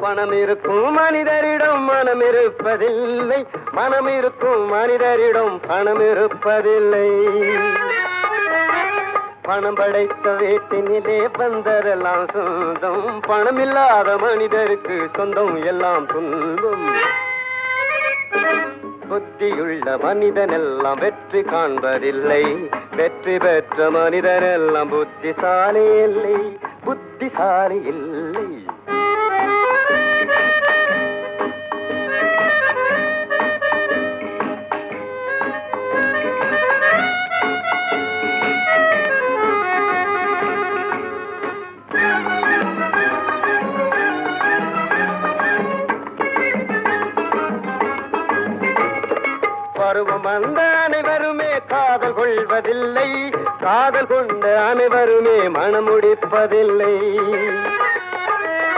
பணம் இருக்கும் மனிதரிடம் மனம் இருப்பதில்லை, மனம் இருக்கும் மனிதரிடம் பணம் இருப்பதில்லை. பணம் படைத்த வீட்டினிலே வந்ததெல்லாம் சொந்தம், பணம் இல்லாத மனிதருக்கு சொந்தம் எல்லாம் துன்பம். புத்தியுள்ள மனிதனெல்லாம் வெற்றி காண்பதில்லை, வெற்றி பெற்ற மனிதனெல்லாம் புத்திசாலி இல்லை, புத்திசாலி இல்லை. பருவம் வந்த அனைவருமே காதல் கொள்வதில்லை, காதல் கொண்ட அனைவருமே மனம் முடிப்பதில்லை.